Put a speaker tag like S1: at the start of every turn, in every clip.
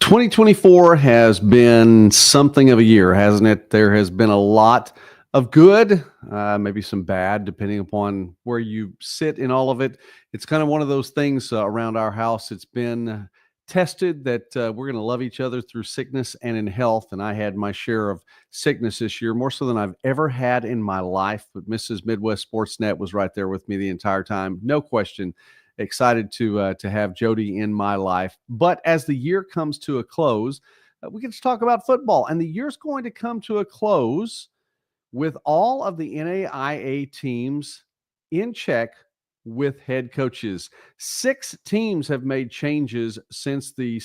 S1: 2024 has been something of a year, hasn't it? There has been a lot of good, maybe some bad, depending upon where you sit in all of it. It's kind of one of those things around our house. It's been tested that we're going to love each other through sickness and in health. And I had my share of sickness this year, more so than I've ever had in my life. But Mrs. Midwest Sportsnet was right there with me the entire time. No question. Excited to have Jody in my life. But as the year comes to a close, we get to talk about football. And the year's going to come to a close with all of the NAIA teams in check with head coaches. 6 teams have made changes since the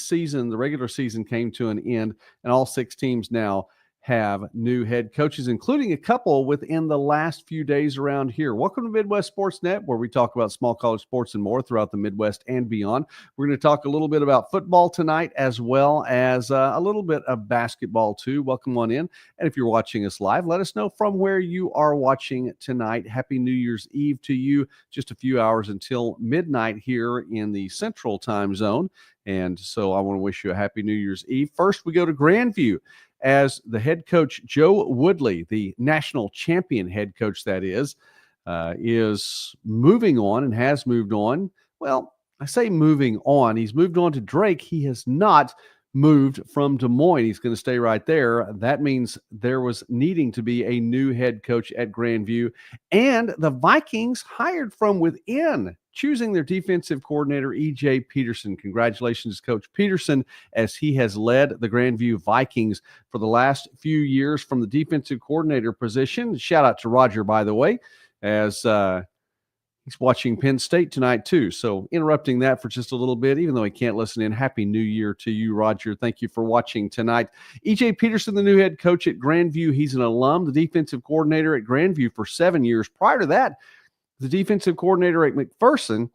S1: regular season came to an end, and all 6 teams now have new head coaches, including a couple within the last few days around here. Welcome to Midwest Sportsnet, where we talk about small college sports and more throughout the Midwest and beyond. We're going to talk a little bit about football tonight, as well as a little bit of basketball too. Welcome on in. And if you're watching us live, let us know from where you are watching tonight. Happy New Year's Eve to you. Just a few hours until midnight here in the Central Time Zone. And so I want to wish you a happy New Year's Eve. First, we go to Grandview, as the head coach, Joe Woodley, the national champion head coach that is moving on and has moved on. Well, I say moving on. He's moved on to Drake. He has not moved from Des Moines. He's going to stay right there. That means there was needing to be a new head coach at Grandview. And the Vikings hired from within, choosing their defensive coordinator, E.J. Peterson. Congratulations, Coach Peterson, as he has led the Grandview Vikings for the last few years from the defensive coordinator position. Shout out to Roger, by the way, as he's watching Penn State tonight, too. So interrupting that for just a little bit, even though he can't listen in. Happy New Year to you, Roger. Thank you for watching tonight. E.J. Peterson, the new head coach at Grandview. He's an alum, the defensive coordinator at Grandview for 7 years. Prior to that, the defensive coordinator at McPherson,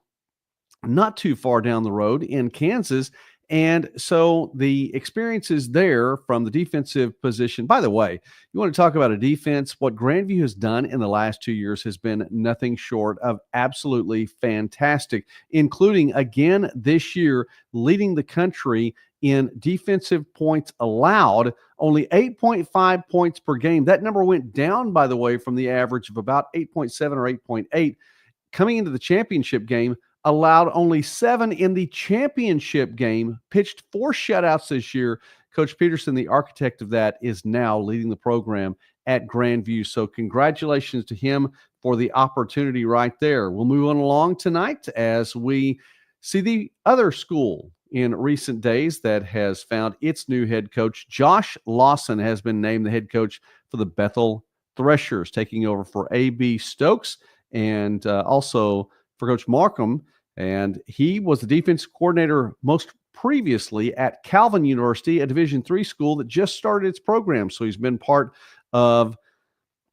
S1: not too far down the road in Kansas. And so the experiences there from the defensive position. By the way, you want to talk about a defense, what Grandview has done in the last 2 years has been nothing short of absolutely fantastic, including again this year leading the country in defensive points allowed, only 8.5 points per game. That number went down, by the way, from the average of about 8.7 or 8.8. Coming into the championship game, allowed only 7 in the championship game, pitched 4 shutouts this year. Coach Peterson, the architect of that, is now leading the program at Grandview. So congratulations to him for the opportunity right there. We'll move on along tonight as we see the other school in recent days that has found its new head coach. Josh Lawson has been named the head coach for the Bethel Threshers, taking over for A.B. Stokes and also for Coach Markham. And he was the defensive coordinator most previously at Calvin University, a Division III school that just started its program. So he's been part of,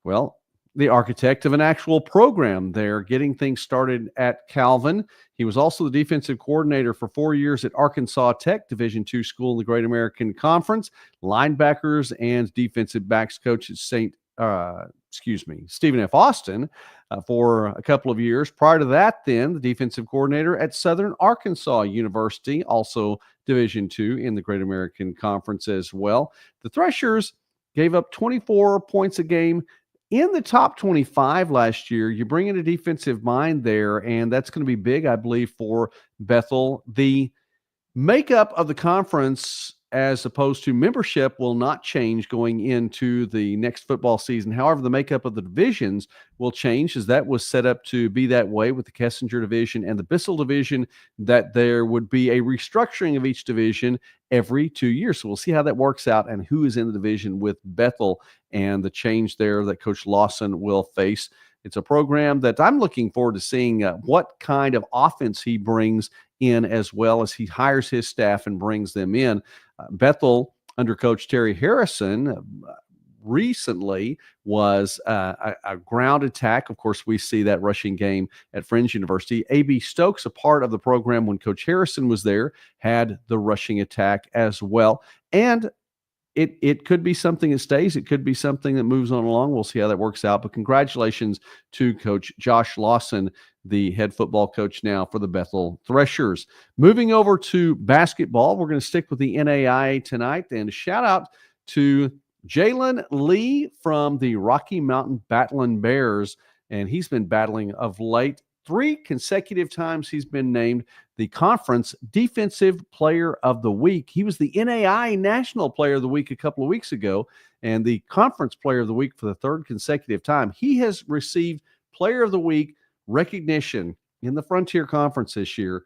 S1: well, the architect of an actual program there, getting things started at Calvin. He was also the defensive coordinator for 4 years at Arkansas Tech, Division II school in the Great American Conference, linebackers and defensive backs coach at Stephen F. Austin for a couple of years. Prior to that, then, the defensive coordinator at Southern Arkansas University, also Division II in the Great American Conference as well. The Threshers gave up 24 points a game in the top 25 last year. You bring in a defensive mind there, and that's going to be big, I believe, for Bethel. The makeup of the conference as opposed to membership will not change going into the next football season. However, the makeup of the divisions will change, as that was set up to be that way with the Kessinger division and the Bissell division, that there would be a restructuring of each division every 2 years. So we'll see how that works out and who is in the division with Bethel and the change there that Coach Lawson will face. It's a program that I'm looking forward to seeing what kind of offense he brings in, as well as he hires his staff and brings them in. Bethel, under Coach Terry Harrison, recently was a ground attack. Of course, we see that rushing game at Friends University. A.B. Stokes, a part of the program when Coach Harrison was there, had the rushing attack as well. And it could be something that stays. It could be something that moves on along. We'll see how that works out. But congratulations to Coach Josh Lawson the head football coach now for the Bethel Threshers. Moving over to basketball, we're going to stick with the NAIA tonight, and shout out to Jalen Lee from the Rocky Mountain Battling Bears, and he's been battling of late. 3 consecutive times he's been named the Conference Defensive Player of the Week. He was the NAIA National Player of the Week a couple of weeks ago, and the Conference Player of the Week for the 3rd consecutive time. He has received Player of the Week recognition in the Frontier Conference this year,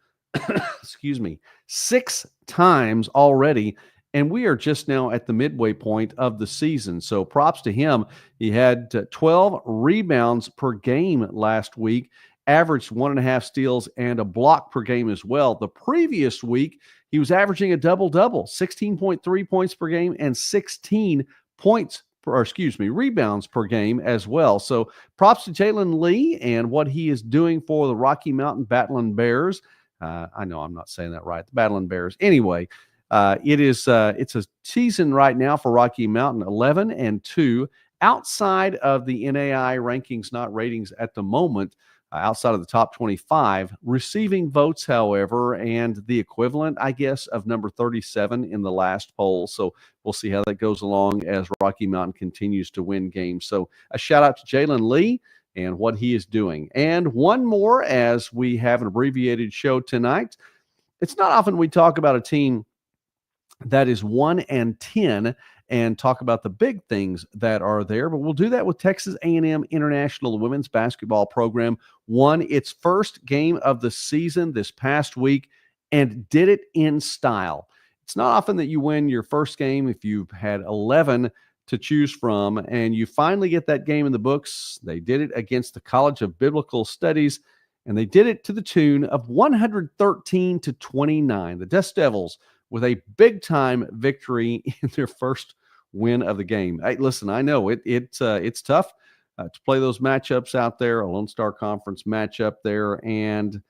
S1: excuse me, 6 times already. And we are just now at the midway point of the season. So props to him. He had 12 rebounds per game last week, averaged 1.5 steals and a block per game as well. The previous week, he was averaging a double-double, 16.3 points per game and 16 rebounds per game as well. So props to Jalen Lee and what he is doing for the Rocky Mountain Battling Bears. I know I'm not saying that right. The Battling Bears. Anyway, it's a season right now for Rocky Mountain, 11-2, outside of the NAIA rankings, not ratings at the moment, outside of the top 25, receiving votes, however, and the equivalent, I guess, of number 37 in the last poll. So we'll see how that goes along as Rocky Mountain continues to win games. So a shout out to Jalen Lee and what he is doing. And one more, as we have an abbreviated show tonight. It's not often we talk about a team that is 1-10 and talk about the big things that are there, but we'll do that with Texas A&M International. The women's basketball program won its first game of the season this past week and did it in style. It's not often that you win your first game if you've had 11 to choose from and you finally get that game in the books. They did it against the College of Biblical Studies, and they did it to the tune of 113-29. The Dust Devils with a big-time victory in their first win of the game. Hey, listen, I know it's tough to play those matchups out there, a Lone Star Conference matchup there, and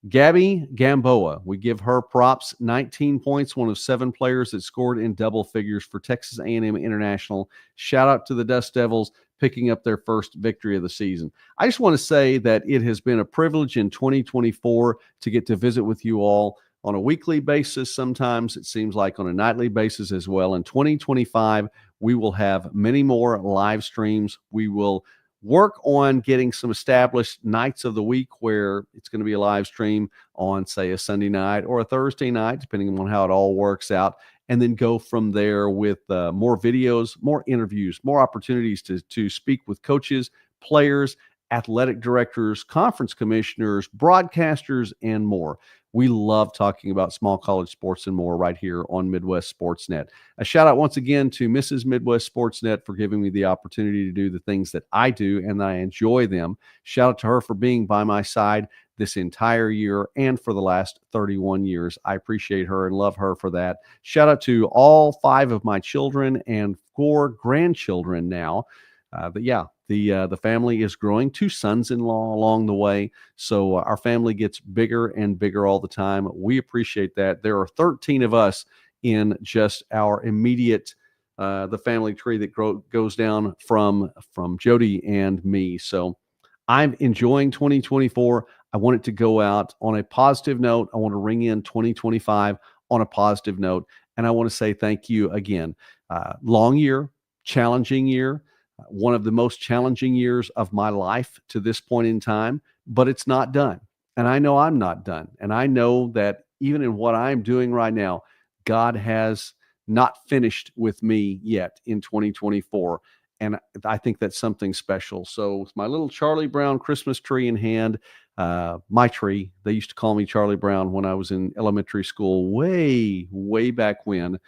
S1: Gabby Gamboa, we give her props, 19 points, one of 7 players that scored in double figures for Texas A&M International. Shout out to the Dust Devils picking up their first victory of the season. I just want to say that it has been a privilege in 2024 to get to visit with you all on a weekly basis. Sometimes it seems like on a nightly basis as well. In 2025, we will have many more live streams. We will work on getting some established nights of the week where it's going to be a live stream on, say, a Sunday night or a Thursday night, depending on how it all works out, and then go from there with more videos, more interviews, more opportunities to speak with coaches, players, athletic directors, conference commissioners, broadcasters, and more. We love talking about small college sports and more right here on Midwest Sportsnet. A shout out once again to Mrs. Midwest Sportsnet for giving me the opportunity to do the things that I do and I enjoy them. Shout out to her for being by my side this entire year and for the last 31 years. I appreciate her and love her for that. Shout out to all 5 of my children and 4 grandchildren now. The family is growing, 2 sons-in-law along the way. So our family gets bigger and bigger all the time. We appreciate that. There are 13 of us in just our immediate, the family tree that goes down from Jody and me. So I'm enjoying 2024. I want it to go out on a positive note. I want to ring in 2025 on a positive note. And I want to say thank you again. Long year, challenging year. One of the most challenging years of my life to this point in time, but it's not done. And I know I'm not done. And I know that even in what I'm doing right now, God has not finished with me yet in 2024. And I think that's something special. So with my little Charlie Brown Christmas tree in hand, my tree, they used to call me Charlie Brown when I was in elementary school, way, way back when.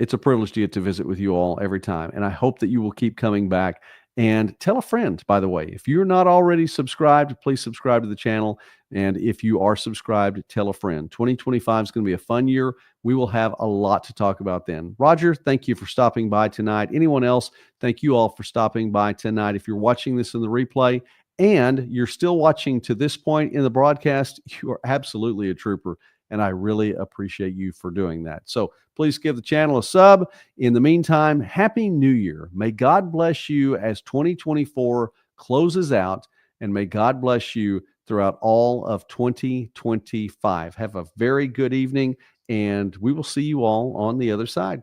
S1: It's a privilege to get to visit with you all every time. And I hope that you will keep coming back. And tell a friend, by the way. If you're not already subscribed, please subscribe to the channel. And if you are subscribed, tell a friend. 2025 is going to be a fun year. We will have a lot to talk about then. Roger, thank you for stopping by tonight. Anyone else, thank you all for stopping by tonight. If you're watching this in the replay and you're still watching to this point in the broadcast, you are absolutely a trooper. And I really appreciate you for doing that. So please give the channel a sub. In the meantime, Happy New Year. May God bless you as 2024 closes out. and may God bless you throughout all of 2025. Have a very good evening, and we will see you all on the other side.